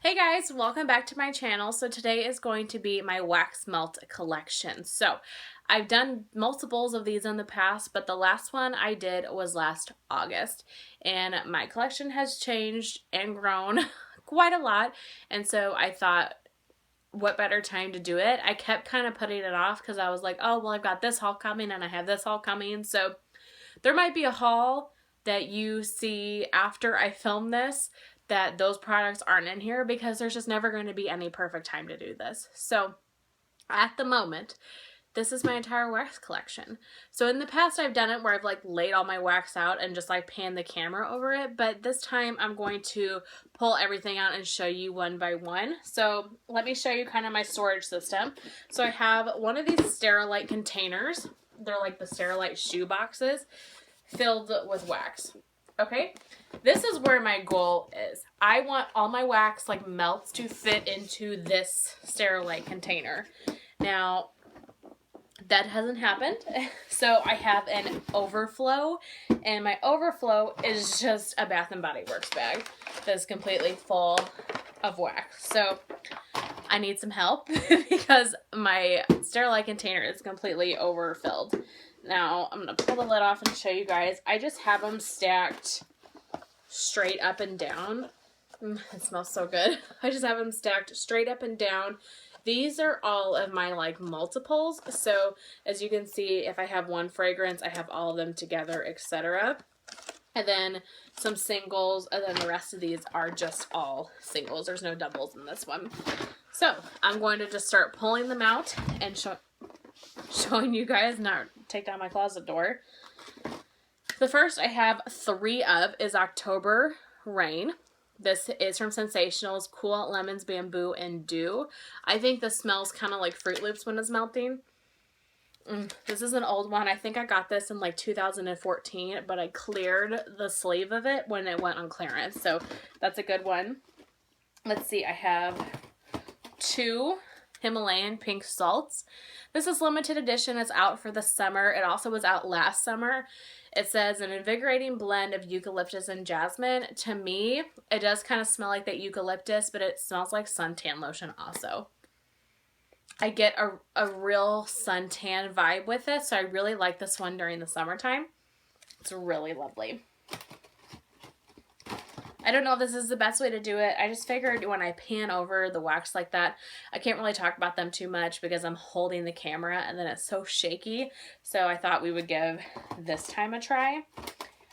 Hey guys, welcome back to my channel. So today is going to be my wax melt collection. So I've done multiples of these in the past, but the last one I did was last August. And my collection has changed and grown quite a lot. And so I thought, what better time to do it? I kept kind of putting it off because I was like, oh, well, I've got this haul coming and I have this haul coming. So there might be a haul that you see after I film this that those products aren't in here because there's just never going to be any perfect time to do this. So at the moment, this is my entire wax collection. So in the past I've done it where I've like laid all my wax out and just like panned the camera over it, but this time I'm going to pull everything out and show you one by one. So let me show you kind of my storage system. So I have one of these Sterilite containers. They're like the Sterilite shoe boxes filled with wax. Okay, this is where my goal is. I want all my wax like melts to fit into this Sterilite container. Now, that hasn't happened. So I have an overflow, and my overflow is just a Bath and Body Works bag that's completely full of wax. So I need some help because my Sterilite container is completely overfilled. Now, I'm going to pull the lid off and show you guys. I just have them stacked straight up and down. It smells so good. I just have them stacked straight up and down. These are all of my like multiples. So as you can see, if I have one fragrance, I have all of them together, etc. And then some singles, and then the rest of these are just all singles. There's no doubles in this one. So I'm going to just start pulling them out and showing you guys. Now take down my closet door. The first I have 3 of is October Rain. This is from Scentsationals, Cool Lemons, Bamboo, and Dew. I think this smells kind of like Fruit Loops when it's melting. This is an old one. I think I got this in like 2014, but I cleared the sleeve of it when it went on clearance. So that's a good one. Let's see, I have 2 Himalayan pink salts. This is limited edition. It's out for the summer. It also was out last summer. It says an invigorating blend of eucalyptus and jasmine. To me, it does kind of smell like that eucalyptus, but it smells like suntan lotion also. I get a real suntan vibe with this, so I really like this one during the summertime. It's really lovely. I don't know if this is the best way to do it. I just figured when I pan over the wax like that, I can't really talk about them too much because I'm holding the camera and then it's so shaky. So I thought we would give this time a try.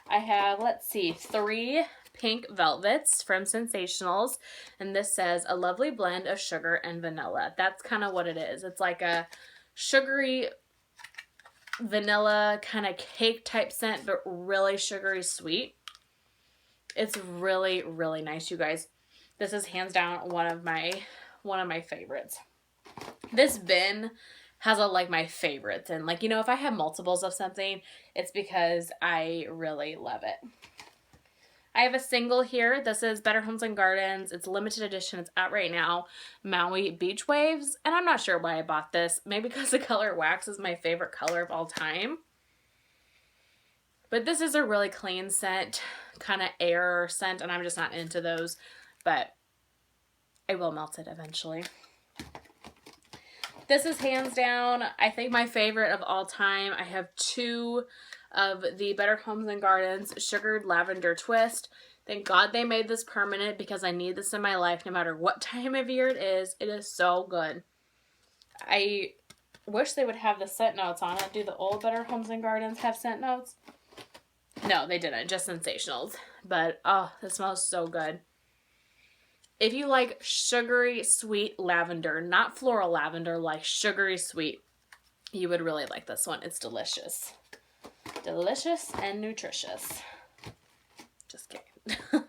I have, let's see, 3 pink velvets from Scentsationals. And this says a lovely blend of sugar and vanilla. That's kind of what it is. It's like a sugary vanilla kind of cake type scent, but really sugary sweet. It's really, really nice, you guys. This is hands down one of my favorites. This bin has like my favorites, and like, you know, if I have multiples of something, it's because I really love it. I have a single here. This is Better Homes and Gardens. It's limited edition. It's out right now. Maui Beach Waves, and I'm not sure why I bought this. Maybe because the color wax is my favorite color of all time. But this is a really clean scent, kind of air scent, and I'm just not into those, but I will melt it eventually. This is hands down, I think, my favorite of all time. I have 2 of the Better Homes and Gardens Sugared Lavender Twist. Thank God they made this permanent because I need this in my life no matter what time of year it is. It is so good. I wish they would have the scent notes on it. Do the old Better Homes and Gardens have scent notes? No, they didn't. Just Scentsationals. But, oh, it smells so good. If you like sugary, sweet lavender, not floral lavender, like sugary sweet, you would really like this one. It's delicious. Delicious and nutritious. Just kidding.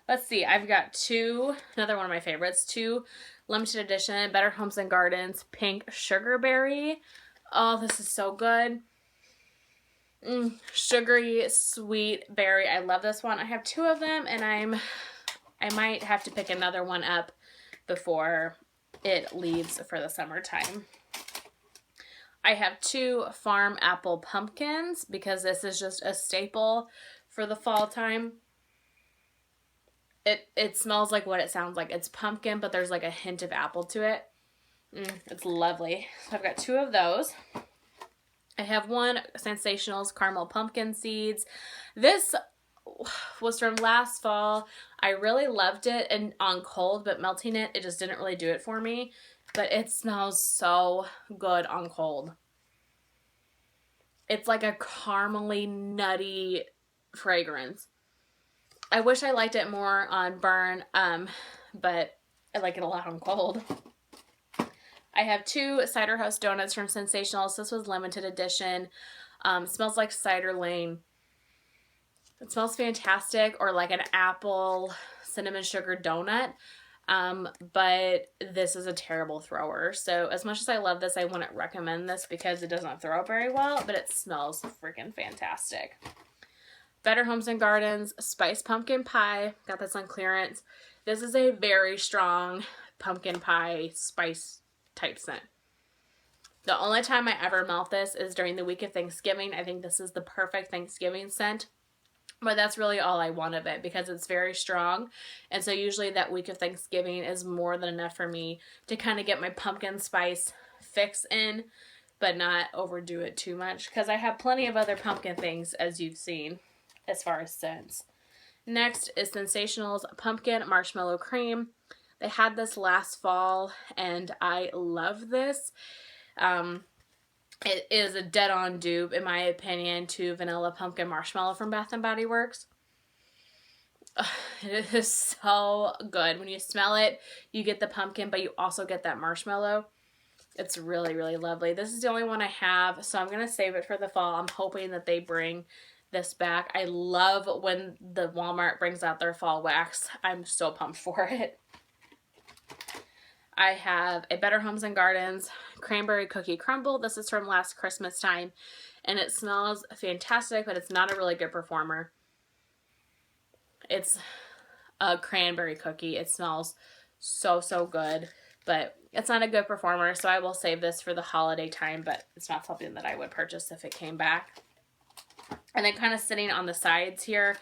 Let's see. I've got 2, another one of my favorites, 2 limited edition Better Homes and Gardens Pink Sugarberry. Oh, this is so good. Sugary sweet berry. I love this one. I have 2 of them, and I might have to pick another one up before it leaves for the summertime. I have 2 farm apple pumpkins because this is just a staple for the fall time. It smells like what it sounds like. It's pumpkin, but there's like a hint of apple to it. It's lovely. So I've got 2 of those. I have one Scentsation caramel pumpkin seeds. This was from last fall. I really loved it and on cold, but melting it, it just didn't really do it for me. But it smells so good on cold. It's like a caramely, nutty fragrance. I wish I liked it more on burn, but I like it a lot on cold. I have 2 Cider House donuts from Scentsationals. This was limited edition. Smells like cider lane. It smells fantastic, or like an apple cinnamon sugar donut. But this is a terrible thrower. So as much as I love this, I wouldn't recommend this because it doesn't throw very well, but it smells freaking fantastic. Better Homes and Gardens Spice Pumpkin Pie. Got this on clearance. This is a very strong pumpkin pie spice type scent. The only time I ever melt this is during the week of Thanksgiving. I think this is the perfect Thanksgiving scent. But that's really all I want of it because it's very strong. And so usually that week of Thanksgiving is more than enough for me to kind of get my pumpkin spice fix in, but not overdo it too much because I have plenty of other pumpkin things, as you've seen, as far as scents. Next is Scentsationals Pumpkin Marshmallow Cream. They had this last fall, and I love this. It is a dead-on dupe, in my opinion, to Vanilla Pumpkin Marshmallow from Bath & Body Works. It is so good. When you smell it, you get the pumpkin, but you also get that marshmallow. It's really, really lovely. This is the only one I have, so I'm going to save it for the fall. I'm hoping that they bring this back. I love when the Walmart brings out their fall wax. I'm so pumped for it. I have a Better Homes and Gardens Cranberry Cookie Crumble. This is from last Christmas time, and it smells fantastic, but it's not a really good performer. It's a cranberry cookie. It smells so, so good, but it's not a good performer, so I will save this for the holiday time, but it's not something that I would purchase if it came back. And then kind of sitting on the sides here,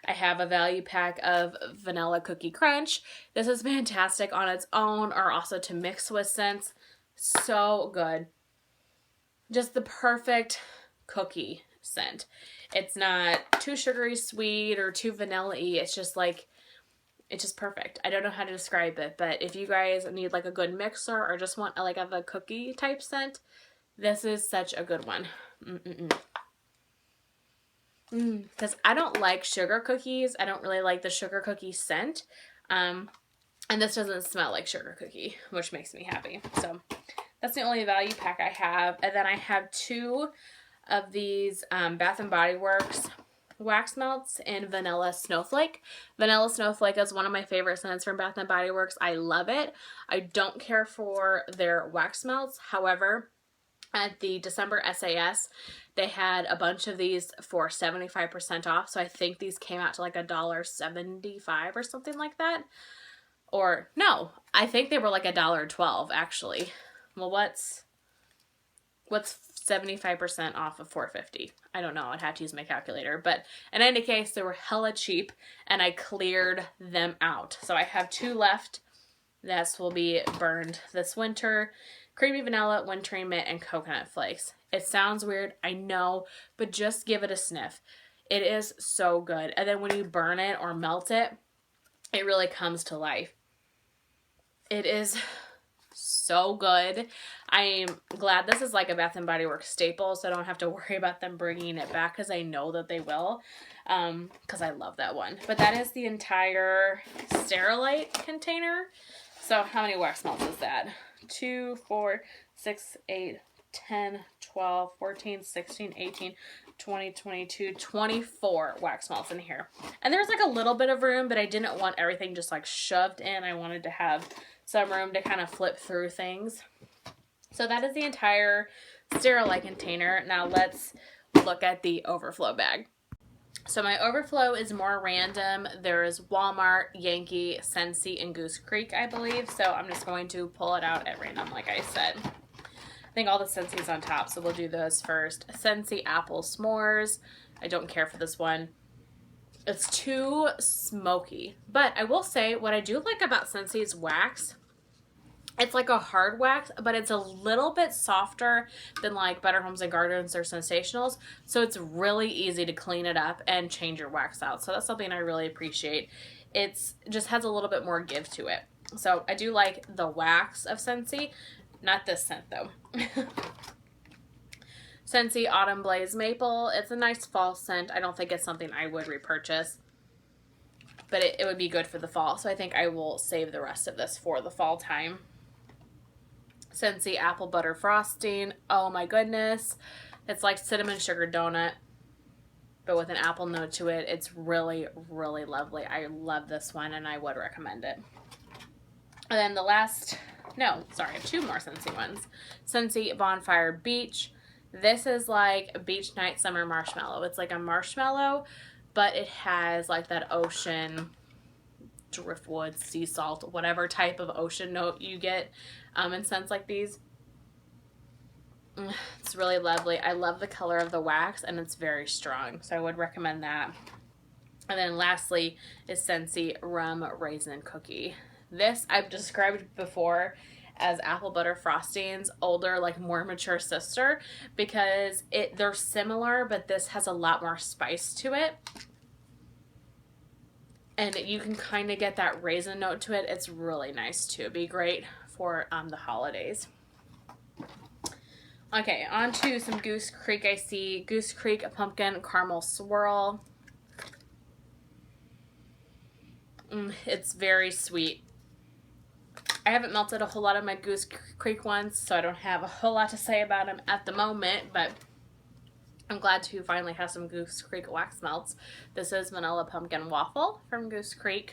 I have a value pack of Vanilla Cookie Crunch. This is fantastic on its own or also to mix with scents. So good. Just the perfect cookie scent. It's not too sugary sweet or too vanilla-y. It's just like, it's just perfect. I don't know how to describe it, but if you guys need like a good mixer or just want like a cookie type scent, this is such a good one. Because I don't like sugar cookies. I don't really like the sugar cookie scent. And this doesn't smell like sugar cookie, which makes me happy. So that's the only value pack I have. And then I have 2 of these Bath & Body Works wax melts in Vanilla Snowflake. Vanilla Snowflake is one of my favorite scents from Bath & Body Works. I love it. I don't care for their wax melts. However, at the December SAS, they had a bunch of these for 75% off. So I think these came out to like $1.75 or something like that. Or no, I think they were like $1.12 actually. Well, what's 75% off of $4.50? I don't know. I'd have to use my calculator. But in any case, they were hella cheap and I cleared them out. So I have 2 left. This will be burned this winter. Creamy Vanilla, Wintry Mint, and Coconut Flakes. It sounds weird, I know, but just give it a sniff. It is so good. And then when you burn it or melt it, it really comes to life. It is so good. I'm glad this is like a Bath & Body Works staple, so I don't have to worry about them bringing it back because I know that they will, because I love that one. But that is the entire Sterilite container. So how many wax melts is that? 2, 4, 6, 8, 10, 12, 14, 16, 18, 20, 22, 24 wax melts in here. And there's like a little bit of room, but I didn't want everything just like shoved in. I wanted to have some room to kind of flip through things. So that is the entire Sterilite container. Now let's look at the overflow bag. So my overflow is more random. There's Walmart, Yankee, Scentsy, and Goose Creek, I believe. So I'm just going to pull it out at random, like I said. I think all the Scentsy's on top, so we'll do those first. Scentsy Apple S'mores. I don't care for this one. It's too smoky. But I will say, what I do like about Scentsy's wax, it's like a hard wax, but it's a little bit softer than like Better Homes and Gardens or Scentsationals. So it's really easy to clean it up and change your wax out. So that's something I really appreciate. It's just has a little bit more give to it. So I do like the wax of Scentsy. Not this scent though. Scentsy Autumn Blaze Maple. It's a nice fall scent. I don't think it's something I would repurchase, but it would be good for the fall. So I think I will save the rest of this for the fall time. Scentsy Apple Butter Frosting. Oh my goodness. It's like cinnamon sugar donut, but with an apple note to it. It's really, really lovely. I love this one and I would recommend it. And then the last, no, sorry, 2 more Scentsy ones. Scentsy Bonfire Beach. This is like Beach Night Summer Marshmallow. It's like a marshmallow, but it has like that ocean, driftwood, sea salt, whatever type of ocean note you get in scents like these. It's really lovely. I love the color of the wax and it's very strong, so I would recommend that. And then lastly is Scentsy Rum Raisin Cookie. This I've described before as apple butter frosting's older, like more mature sister, because they're similar, but this has a lot more spice to it. And you can kind of get that raisin note to it. It's really nice too. It'd be great for the holidays. Okay, on to some Goose Creek. I see Goose Creek Pumpkin Caramel Swirl. It's very sweet. I haven't melted a whole lot of my Goose Creek ones, so I don't have a whole lot to say about them at the moment, but I'm glad to finally have some Goose Creek wax melts. This is Vanilla Pumpkin Waffle from Goose Creek.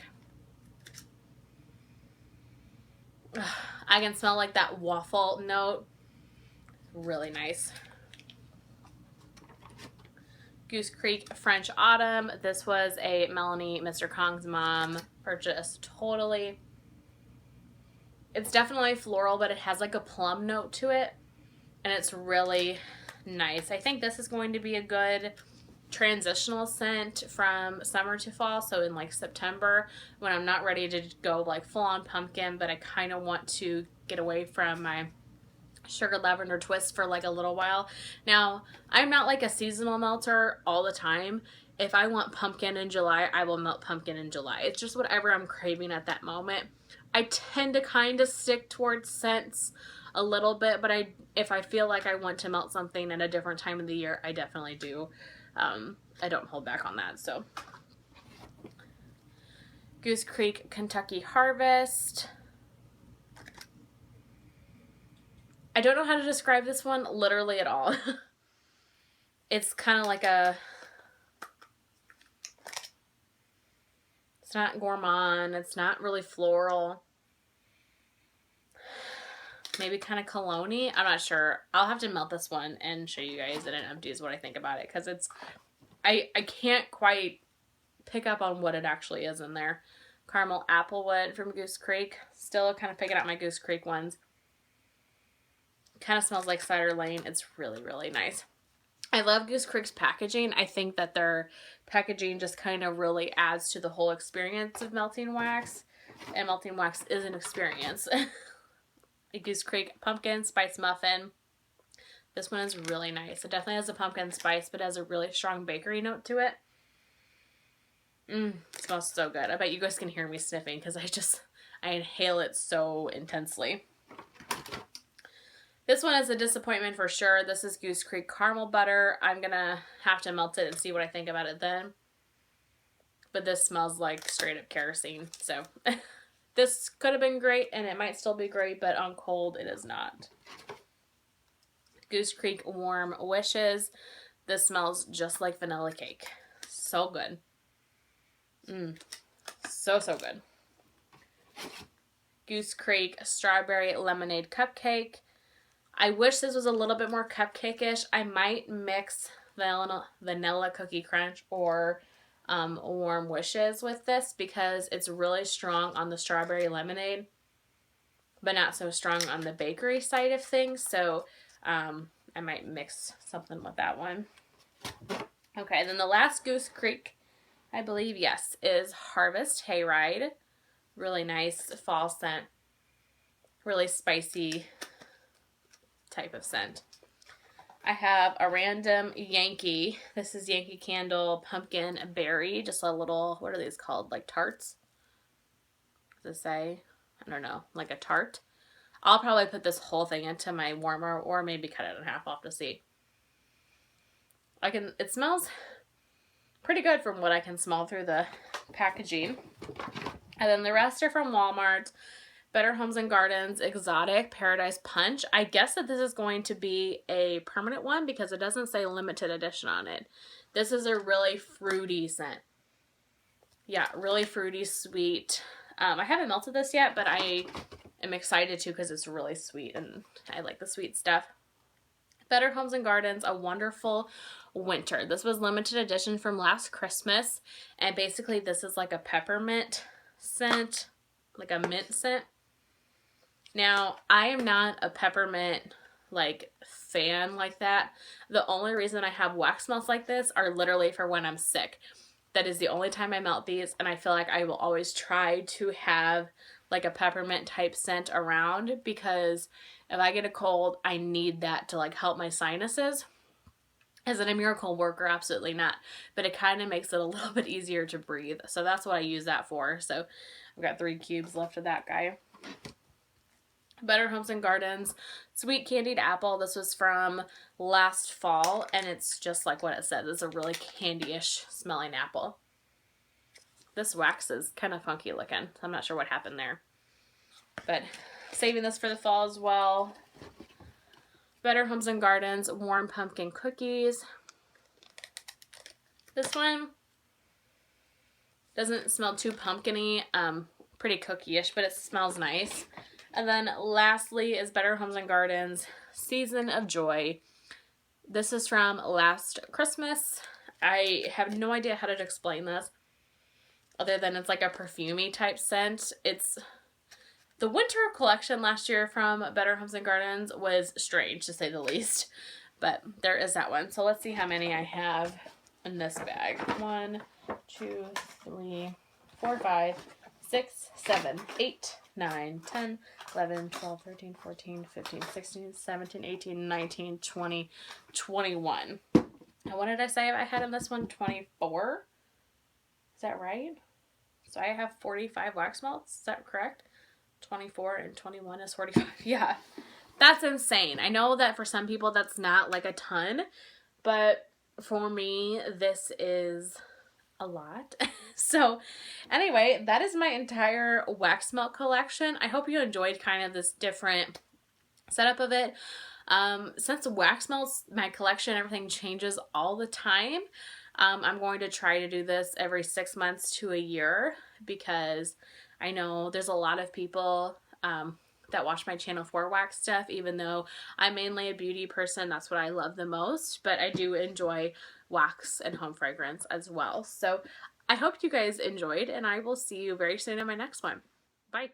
I can smell like that waffle note. Really nice. Goose Creek French Autumn. This was a Melanie, Mr. Kong's mom purchase. Totally. It's definitely floral, but it has like a plum note to it, and it's really nice. I think this is going to be a good transitional scent from summer to fall, so in like September when I'm not ready to go like full on pumpkin, but I kind of want to get away from my sugar lavender twist for like a little while. Now, I'm not like a seasonal melter all the time. If I want pumpkin in July, I will melt pumpkin in July. It's just whatever I'm craving at that moment. I tend to kind of stick towards scents a little bit, but if I feel like I want to melt something at a different time of the year, I definitely do. I don't hold back on that. So, Goose Creek Kentucky Harvest. I don't know how to describe this one literally at all. It's kind of like it's not gourmand, it's not really floral. Maybe kind of cologne-y. I'm not sure. I'll have to melt this one and show you guys in an empties what I think about it, because it's, I can't quite pick up on what it actually is in there. Caramel Applewood from Goose Creek. Still kind of picking out my Goose Creek ones. Kind of smells like Cider Lane. It's really, really nice. I love Goose Creek's packaging. I think that their packaging just kind of really adds to the whole experience of melting wax. And melting wax is an experience. A Goose Creek Pumpkin Spice Muffin. This one is really nice. It definitely has a pumpkin spice, but has a really strong bakery note to it. It smells so good. I bet you guys can hear me sniffing because I inhale it so intensely. This one is a disappointment for sure. This is Goose Creek Caramel Butter. I'm going to have to melt it and see what I think about it then. But this smells like straight up kerosene. So this could have been great and it might still be great, but on cold it is not. Goose Creek Warm Wishes. This smells just like vanilla cake. So good. So good. Goose Creek Strawberry Lemonade Cupcake. I wish this was a little bit more cupcake-ish. I might mix vanilla cookie crunch or warm wishes with this because it's really strong on the strawberry lemonade, but not so strong on the bakery side of things. So I might mix something with that one. Okay, then the last Goose Creek I believe, yes, is Harvest Hayride. Really nice fall scent. Really spicy type of scent. I have a random Yankee. This is Yankee Candle Pumpkin Berry. Just a little, what are these called? Like tarts? Does it say? I don't know. Like a tart. I'll probably put this whole thing into my warmer or maybe cut it in half off to see. It smells pretty good from what I can smell through the packaging. And then the rest are from Walmart. Better Homes and Gardens Exotic Paradise Punch. I guess that this is going to be a permanent one because it doesn't say limited edition on it. This is a really fruity scent. Yeah, really fruity, sweet. I haven't melted this yet, but I am excited to because it's really sweet and I like the sweet stuff. Better Homes and Gardens, A Wonderful Winter. This was limited edition from last Christmas, and basically this is like a peppermint scent, like a mint scent. Now, I am not a peppermint like fan like that. The only reason I have wax melts like this are literally for when I'm sick. That is the only time I melt these, and I feel like I will always try to have like a peppermint type scent around because if I get a cold, I need that to like help my sinuses. Is it a miracle worker? Absolutely not. But it kind of makes it a little bit easier to breathe. So that's what I use that for. So I've got 3 cubes left of that guy. Better Homes and Gardens Sweet Candied Apple. This was from last fall, and it's just like what it says. It's a really candy-ish smelling apple. This wax is kind of funky looking. I'm not sure what happened there. But saving this for the fall as well. Better Homes and Gardens Warm Pumpkin Cookies. This one doesn't smell too pumpkin-y. Pretty cookie-ish, but it smells nice. And then lastly is Better Homes and Gardens Season of Joy. This is from last Christmas. I have no idea how to explain this other than it's like a perfumey type scent. It's the winter collection last year from Better Homes and Gardens was strange to say the least, but there is that one. So let's see how many I have in this bag. 1, 2, 3, 4, 5, 6, 7, 8, 9, 10, 11, 12, 13, 14, 15, 16, 17, 18, 19, 20, 21. And what did I say I had in this one? 24? Is that right? So I have 45 wax melts. Is that correct? 24 and 21 is 45. Yeah. That's insane. I know that for some people that's not like a ton, but for me, this is a lot. So anyway, that is my entire wax melt collection. I hope you enjoyed kind of this different setup of it. Since wax melts, my collection, everything changes all the time. I'm going to try to do this every 6 months to a year because I know there's a lot of people that watch my channel for wax stuff, even though I'm mainly a beauty person. That's what I love the most, but I do enjoy wax and home fragrance as well. So I hope you guys enjoyed, and I will see you very soon in my next one. Bye.